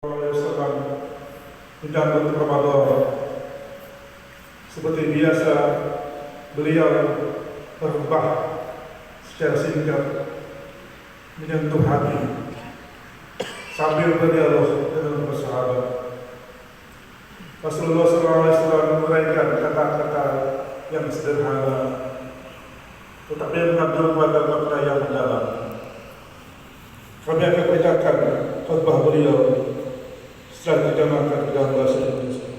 Wasallam menyambut Ramadan. Seperti biasa, beliau berkhutbah secara singkat menyentuh hati sambil berdialog dengan para sahabat. Rasulullah SAW menguraikan kata-kata yang sederhana, tetapi mengandung makna yang mendalam. Kami akan bacakan khutbah beliau setelah diterjemahkan ke dalam bahasa Indonesia.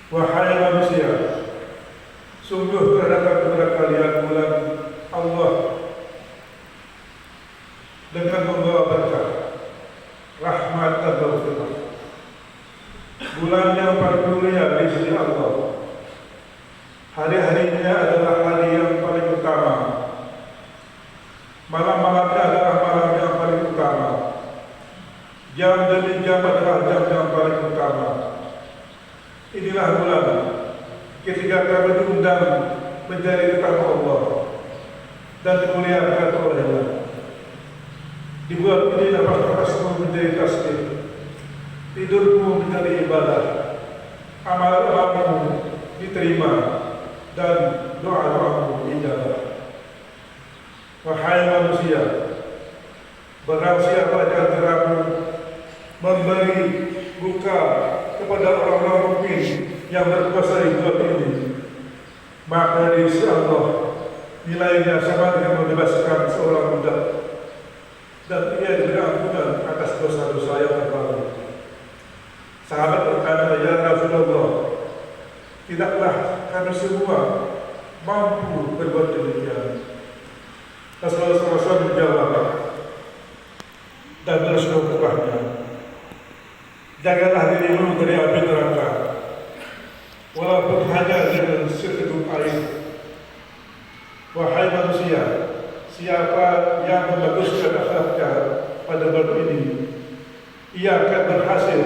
Wahai manusia, sungguh terdapat kepada kalian bulan Allah dengan membawa berkah, rahmat dan taufik. Bulan yang paling mulia di sisi Allah. Hari-harinya adalah hari yang paling utama. Malam-malamnya adalah malam yang paling utama. Jam demi jam adalah jam yang paling utama. Inilah bulan ketika kami diundang menjadi tetamu Allah dan dimuliakan oleh Allah. Di bulan ini dapat nafasmu menjadi tasbih, tidurmu menjadi ibadah, amal-amalmu diterima, dan doa-doamu dijabah. Wahai manusia, barang siapa di antaramu memberi buka kepada orang-orang mukmin yang berpuasa di bulan ini, maka di sisi Allah nilainya sama dengan membebaskan seorang budak, dan ia diberi ampunan atas dosa-dosa yang terbaru. Sahabat berkata, ya Rasulullah, tidaklah kami semua mampu berbuat demikian. Rasulullah SAW menjawab dan bersuruh kepadanya, jagalah dirimu dari api neraka, walaupun hanya dengan seteguk air. Wahai manusia, siapa yang membaguskan akhlaknya pada bulan ini, ia akan berhasil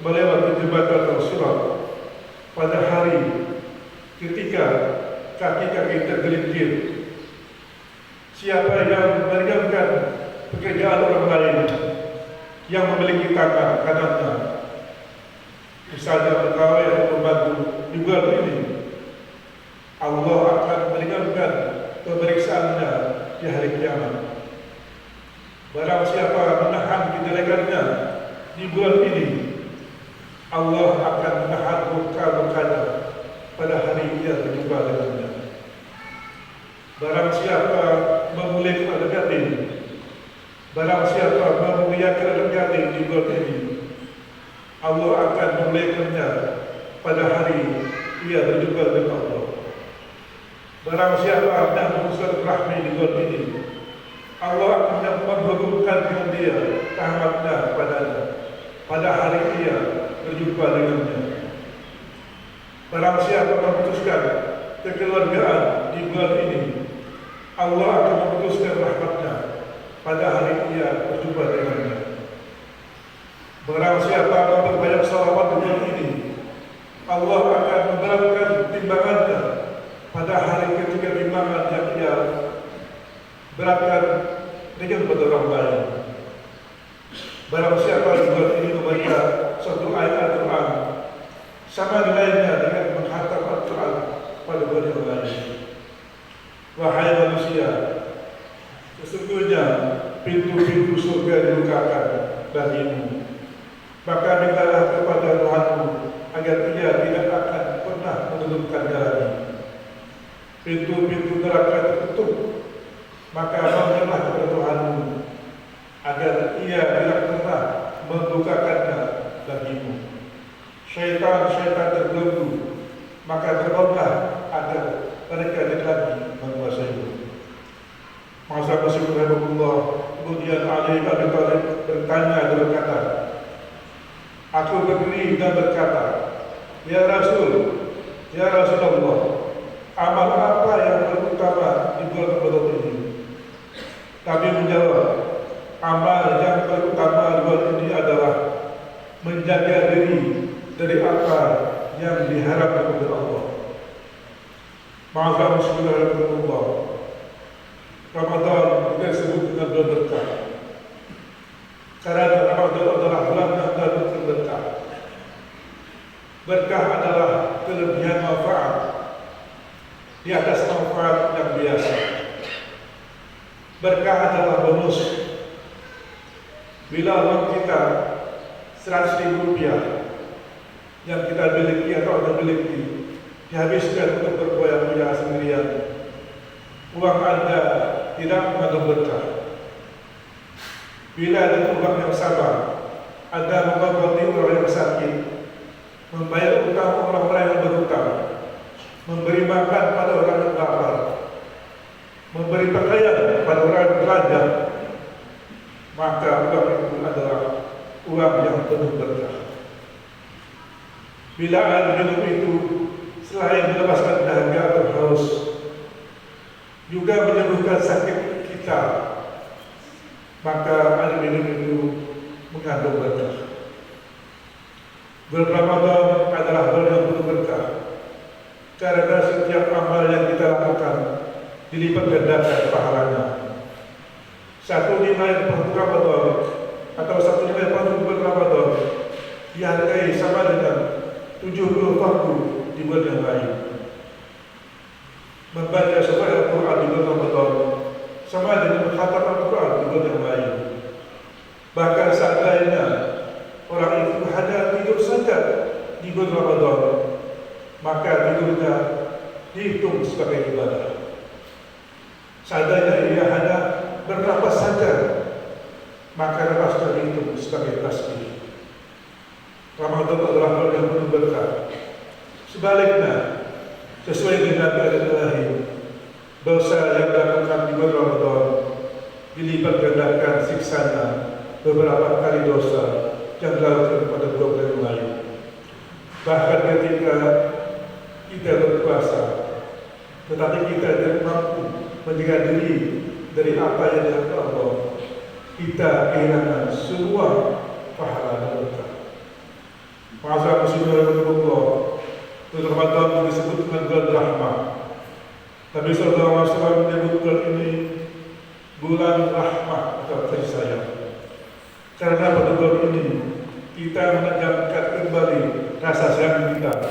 melewati jembatan Al-Sirat pada hari ketika kaki-kaki tergelincir. Siapa yang meringankan pekerjaan orang lain yang memiliki tangan kanannya, misalnya pegawai atau pembantu di bulan ini, Allah akan meringankan pemeriksaannya di hari kiamat. Barang siapa menahan kejelekannya di bulan ini, Allah akan menahan muka-mukanya pada hari ia berjumpa dengannya. Barang siapa memuliakan anak yatim, barang siapa memuliakan anak yatim di bulan ini, Allah akan memuliakannya pada hari ia berjumpa dengan Allah. Barang siapa yang memutuskan rahmi di bulan ini, Allah akan menghubungkan dengan dia rahmatnya padanya pada hari ia berjumpa dengannya. Barang siapa memutuskan kekeluargaan di bulan ini, Allah akan memutuskan rahmatnya pada hari ia berjumpa dengannya. Barang siapa memperbanyak salawat di bulan ini, Allah akan memberatkan timbangannya pada hari ketika timbangan yang ia beratkan dengan pada orang lain. Barang siapa di bulan ini membaca satu ayat Al-Quran, sama nilainya dengan menghantam Al-Quran pada bulan yang lain. Wahai manusia, sesungguhnya pintu-pintu surga dibukakan bagimu, maka mintalah kepada Tuhanmu agar ia tidak akan pernah menutupkannya lagi. Pintu-pintu neraka tertutup, maka mohonlah kepada Tuhanmu agar ia tidak pernah membukakannya bagimu. Syaitan-syaitan terbelenggu, maka berdoalah agar mereka tidak lagi menguasaimu. Masa masih rahimahullah, kemudian Ali bin Abi Thalib bertanya dan berkata, aku berdiri dan berkata, ya Rasulullah, amal apa yang paling utama di bulan Ramadan ini? Nabi menjawab, amal yang paling utama di bulan ini adalah menjaga diri dari apa yang diharapkan oleh Allah. Ma'azam Bismillahirrahmanirrahim. Ramadan kita sebut dengan bulan berkah. Karena Ramadan adalah bulan yang penuh berkah. Berkah adalah kelebihan manfaat di atas manfaat yang biasa. Berkah adalah bonus. Bila uang kita 100.000 rupiah yang kita miliki atau Anda miliki dihabiskan untuk berfoya-foya sendirian, uang Anda tidak mengandung berkah. Bila ada uang yang sabar, Anda mengobati orang yang sakit, membayar utang orang-orang yang berhutang, memberi makan pada orang yang lapar, memberi pakaian pada orang yang belanja, maka uang itu adalah uang yang penuh berkah. Bila air minum itu selain melepaskan dahaga atau haus, juga menyembuhkan sakit kita, maka air minum itu mengandung berkah. Bulan Ramadan adalah bulan yang penuh berkah, karena setiap amal yang kita lakukan dilipat gandakan pahalanya. Satu nilai per Ramadan atau satu nilai per bulan Ramadan dihargai sama dengan 70 fardu di bulan yang lain. Membaca surah Al-Quran di bulan Ramadan sama dengan khatam Al-Quran di bulan yang lain. Bahkan seandainya orang itu hanya tidur saja di bulan Ramadan, maka tidurnya dihitung sebagai ibadah. Seandainya ia hanya bernapas saja, maka napasnya dihitung sebagai tasbih. Ramadan adalah bulan yang penuh berkah. Sebaliknya, sesuai dengan keadaan ilahi, dosa yang dilakukan di bulan Ramadan dilipat gandakan siksanya beberapa kali dosa yang dilakukan pada bulan yang lain. Bahkan ketika kita berpuasa, tetapi kita tidak mampu menjaga diri dari apa yang dilakukan Allah, kita kehilangan semua pahala dan berkah. Masa muslimin Allah, bulan Ramadan disebut dengan bulan rahmah. Nabi sallallahu alaihi wasallam menyebut bulan ini bulan rahmah atau kasih sayang. Karena pada bulan ini kita menanamkan kembali rasa sayang kita